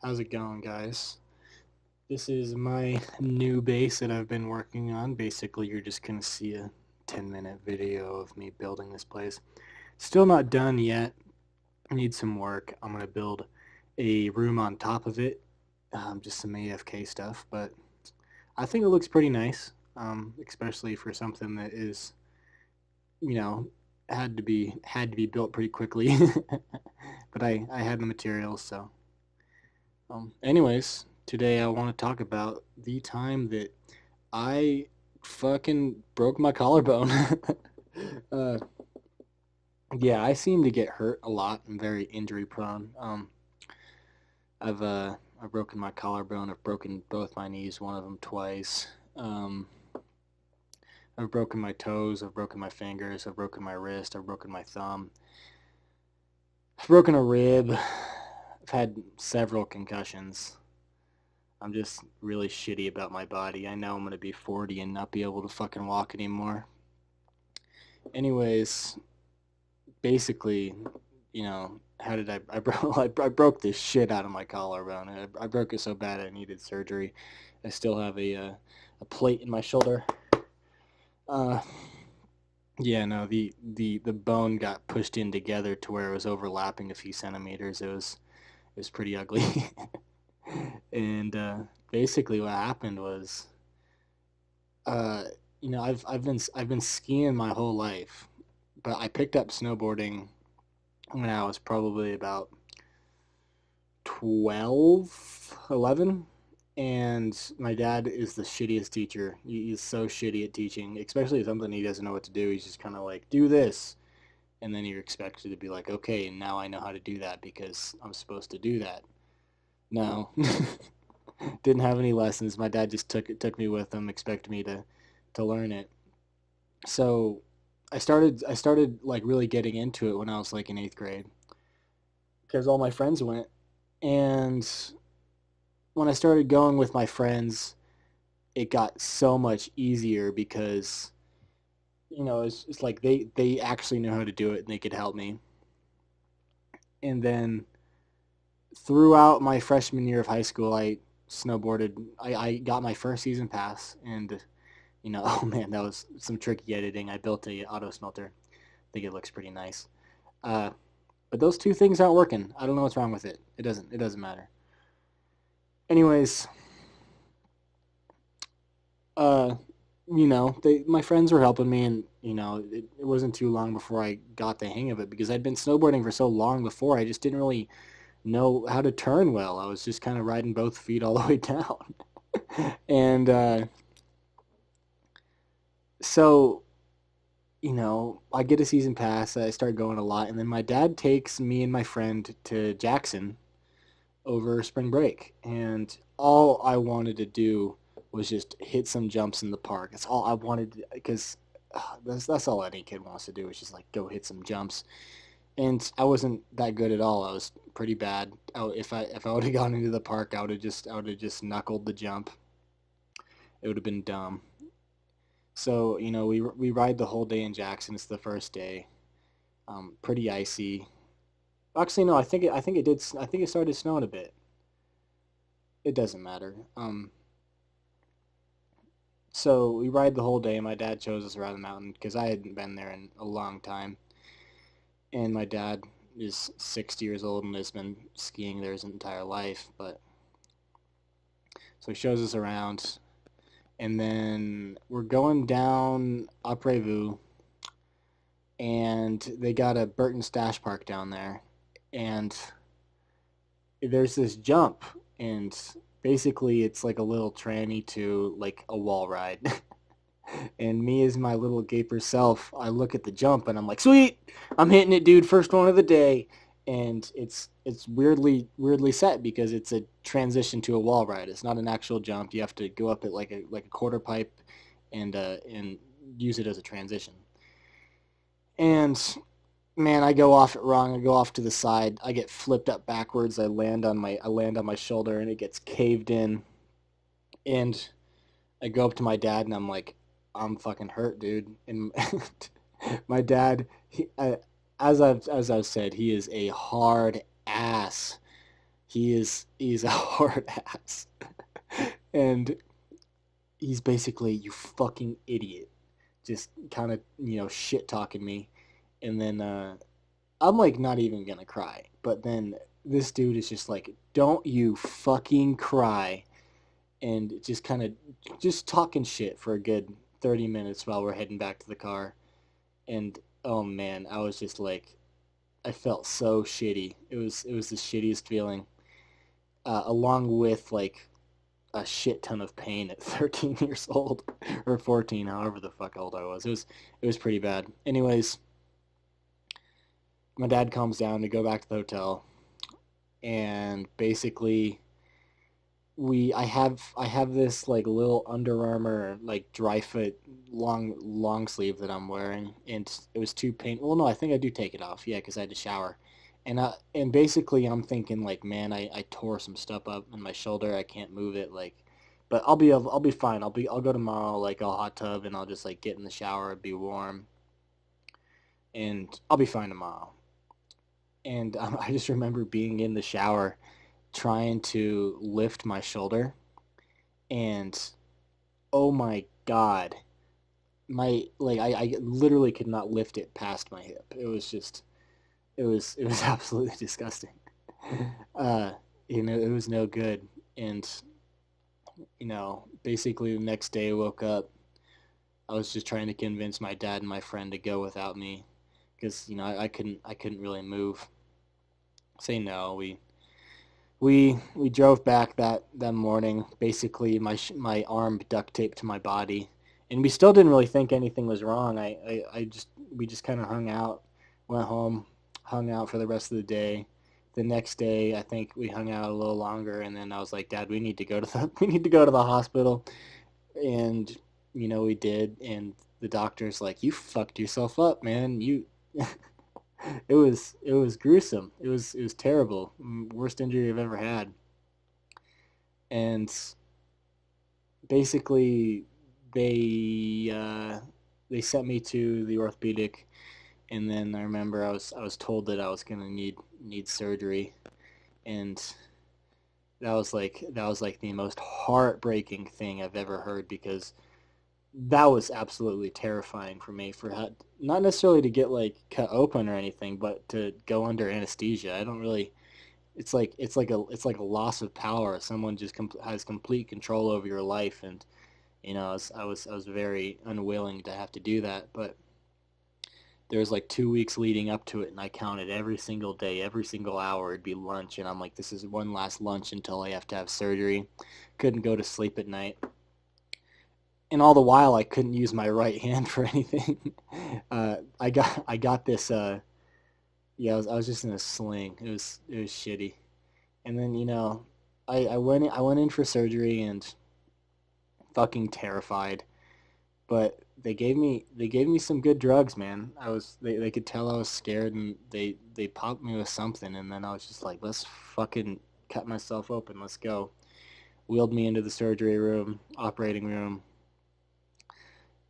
How's it going, guys? This is my new base that I've been working on. Basically, you're just going to see a 10-minute video of me building this place. Still not done yet. Need some work. I'm going to build a room on top of it, just some AFK stuff, but I think it looks pretty nice, especially for something that is, you know, had to be built pretty quickly. But I had the materials, so anyways, today I want to talk about the time that I fucking broke my collarbone. uh, yeah, I seem to get hurt a lot. I'm very injury prone. I've broken my collarbone. I've broken both my knees, one of them twice. Um, I've broken my toes. I've broken my fingers. I've broken my wrist. I've broken my thumb. I've broken a rib. I've had several concussions. I'm just really shitty about my body. I know I'm gonna be 40 and not be able to fucking walk anymore. Anyways, basically, how did I broke I broke this shit out of my collarbone. I broke it so bad I needed surgery. I still have a plate in my shoulder. Uh, yeah, no, the bone got pushed in together to where it was overlapping a few centimeters. It was pretty ugly. And basically, what happened was uh, I've been skiing my whole life, but I picked up snowboarding when I was probably about 12, 11, and my dad is the shittiest teacher. He's so shitty at teaching, especially something he doesn't know what to do. He's just kind of like, do this, and then you're expected to be like, okay, now I know how to do that because I'm supposed to do that. No, didn't have any lessons. My dad just took me with him, expected me to learn it. So I started like really getting into it when I was like in eighth grade because all my friends went, and when I started going with my friends, it got so much easier because it's like they actually knew how to do it and they could help me. And then throughout my freshman year of high school, I snowboarded. I got my first season pass, and oh man, that was some tricky editing. I built a auto smelter. I think it looks pretty nice. Uh, but those two things aren't working. I don't know what's wrong with it. It doesn't matter. Anyways, uh, my friends were helping me, and it wasn't too long before I got the hang of it because I'd been snowboarding for so long before. I just didn't really know how to turn well. I was just kind of riding both feet all the way down. And so I get a season pass. I start going a lot, and then my dad takes me and my friend to Jackson over spring break, and all I wanted to do was just hit some jumps in the park. That's all I wanted because that's all any kid wants to do is just like go hit some jumps. And I wasn't that good at all. I was pretty bad. If I would have gone into the park, I would have just knuckled the jump. It would have been dumb. So we ride the whole day in Jackson. It's the first day. Pretty icy. Actually, no. I think it did. I think it started snowing a bit. It doesn't matter. So we ride the whole day. My dad shows us around the mountain because I hadn't been there in a long time, and my dad is 60 years old and has been skiing there his entire life. But so he shows us around, and then we're going down Après Vous, and they got a Burton Stash Park down there, and there's this jump, and basically it's like a little tranny to like a wall ride. And me as my little gaper self, I look at the jump and I'm like, sweet, I'm hitting it, dude, first one of the day. And it's weirdly set because it's a transition to a wall ride. It's not an actual jump. You have to go up it like a quarter pipe and use it as a transition. And man, I go off it wrong. I go off to the side. I get flipped up backwards. I land on my shoulder and it gets caved in. And I go up to my dad and I'm like, I'm fucking hurt, dude. And my dad, as I've said, he is a hard ass. He's a hard ass, and he's basically, you fucking idiot, just kind of shit talking me, and then I'm like not even gonna cry, but then this dude is just like, don't you fucking cry, and just kind of just talking shit for a good 30 minutes while we're heading back to the car. And oh man, I was just like, I felt so shitty. It was the shittiest feeling, along with like a shit ton of pain at 13 years old or 14, however the fuck old I was. It was pretty bad. Anyways, my dad calms down to go back to the hotel, and basically I have this like little Under Armour like dry fit long sleeve that I'm wearing, and it was too painful. Well, no, I think I do take it off. Yeah, because I had to shower, and basically I'm thinking like, man, I tore some stuff up in my shoulder. I can't move it, like, but I'll be fine. I'll go tomorrow. Like, I'll hot tub and I'll just like get in the shower, be warm, and I'll be fine tomorrow. And I just remember being in the shower trying to lift my shoulder, and oh my god, my like I literally could not lift it past my hip. It was just it was absolutely disgusting. uh it was no good. And basically the next day I woke up, I was just trying to convince my dad and my friend to go without me, because I couldn't really move. Say no. We drove back that morning. Basically, my arm duct taped to my body, and we still didn't really think anything was wrong. I just we just kind of hung out, went home, hung out for the rest of the day. The next day, I think we hung out a little longer, and then I was like, Dad, we need to go to the we need to go to the hospital, and we did, and the doctor's like, you fucked yourself up, man. You it was gruesome. It was terrible. Worst injury I've ever had. And basically they they sent me to the orthopedic, and then I remember I was told that I was going to need surgery, and that was like the most heartbreaking thing I've ever heard, because that was absolutely terrifying for me, for not necessarily to get like cut open or anything, but to go under anesthesia. I don't really. It's like a loss of power. Someone just has complete control over your life, and I was very unwilling to have to do that. But there was like 2 weeks leading up to it, and I counted every single day, every single hour. It'd be lunch, and I'm like, this is one last lunch until I have to have surgery. Couldn't go to sleep at night, and all the while I couldn't use my right hand for anything. I got this. Yeah, I was just in a sling. It was shitty. And then I went in for surgery, and fucking terrified. But they gave me some good drugs, man. They could tell I was scared, and they popped me with something, and then I was just like, let's fucking cut myself open. Let's go. Wheeled me into the surgery room, operating room,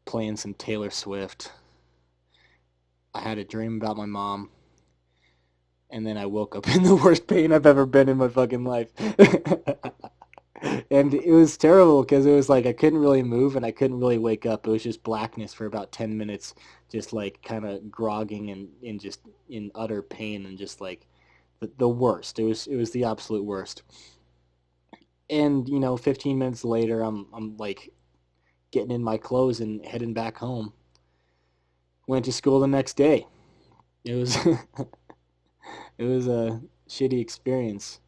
playing some Taylor Swift. I had a dream about my mom, and then I woke up in the worst pain I've ever been in my fucking life. And it was terrible, because it was like I couldn't really move and I couldn't really wake up. It was just blackness for about 10 minutes, just like kind of grogging and just in utter pain, and just like the worst. It was the absolute worst. And 15 minutes later, I'm like getting in my clothes and heading back home. Went to school the next day. It was it was a shitty experience.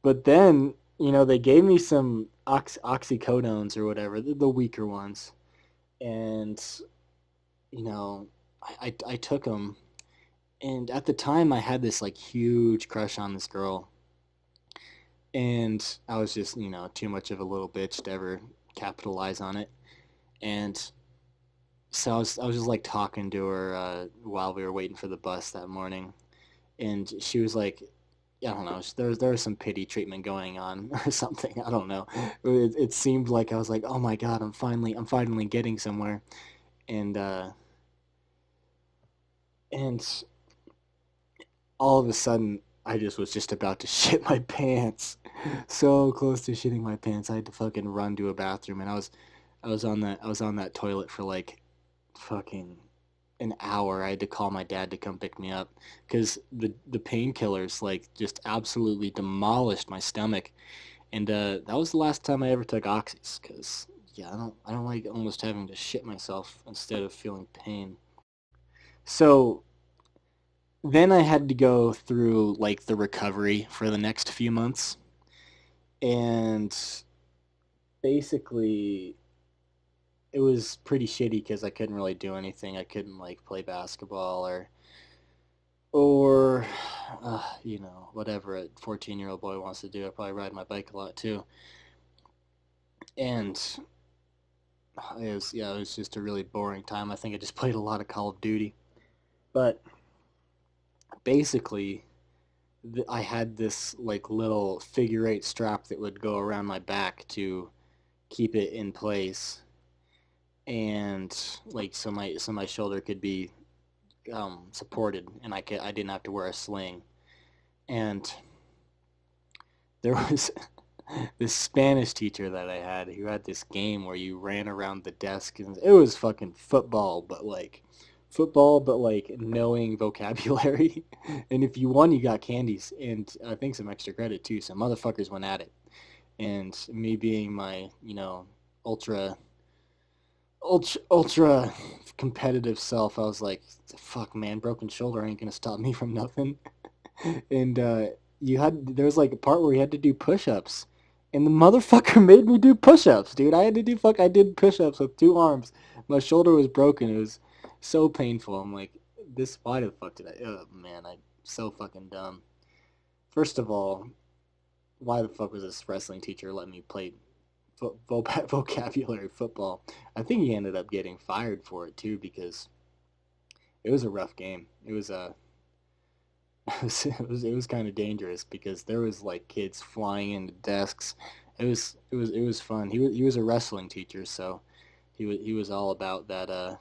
But then, they gave me some oxycodones or whatever, the weaker ones. And, you know, I took them. And at the time, I had this, like, huge crush on this girl. And I was just, too much of a little bitch to ever capitalize on it. And so I was just, like, talking to her while we were waiting for the bus that morning. And she was like, I don't know. There was some pity treatment going on or something. I don't know. It seemed like I was like, oh my god, I'm finally getting somewhere, and and all of a sudden I just was just about to shit my pants. So close to shitting my pants. I had to fucking run to a bathroom, and I was on that toilet for like fucking an hour. I had to call my dad to come pick me up because the painkillers like just absolutely demolished my stomach. And that was the last time I ever took oxys because yeah, I don't like almost having to shit myself instead of feeling pain. So then I had to go through like the recovery for the next few months, and basically it was pretty shitty because I couldn't really do anything. I couldn't like play basketball or you know, whatever a 14-year-old boy wants to do. I probably ride my bike a lot too, and it was just a really boring time. I think I just played a lot of Call of Duty, but basically I had this like little figure eight strap that would go around my back to keep it in place, and like so my shoulder could be supported, and I didn't have to wear a sling. And there was this Spanish teacher that I had who had this game where you ran around the desk, and it was fucking football, but like knowing vocabulary. And if you won, you got candies, and I think some extra credit too. So motherfuckers went at it, and me being my ultra ultra competitive self, I was like, fuck man, broken shoulder ain't gonna stop me from nothing. And there was like a part where you had to do push-ups, and the motherfucker made me do push-ups, dude. I did push-ups with two arms. My shoulder was broken. It was so painful. I'm like, this, why the fuck did I, oh man, I so fucking dumb. First of all, why the fuck was this wrestling teacher letting me play vocabulary football? I think he ended up getting fired for it too, because it was a rough game. It was a it was kind of dangerous because there was like kids flying into desks. It was fun. He was a wrestling teacher, so he was all about that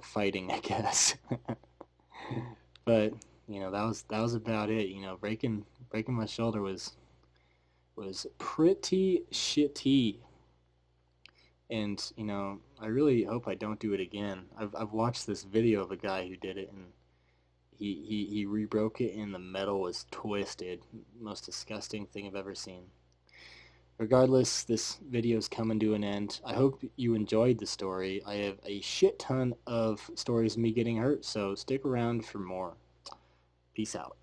fighting, I guess. But that was about it. You know, breaking my shoulder was pretty shitty. And I really hope I don't do it again. I've watched this video of a guy who did it, and he rebroke it, and the metal was twisted. Most disgusting thing I've ever seen. Regardless, this video is coming to an end. I hope you enjoyed the story. I have a shit ton of stories of me getting hurt, so stick around for more. Peace out.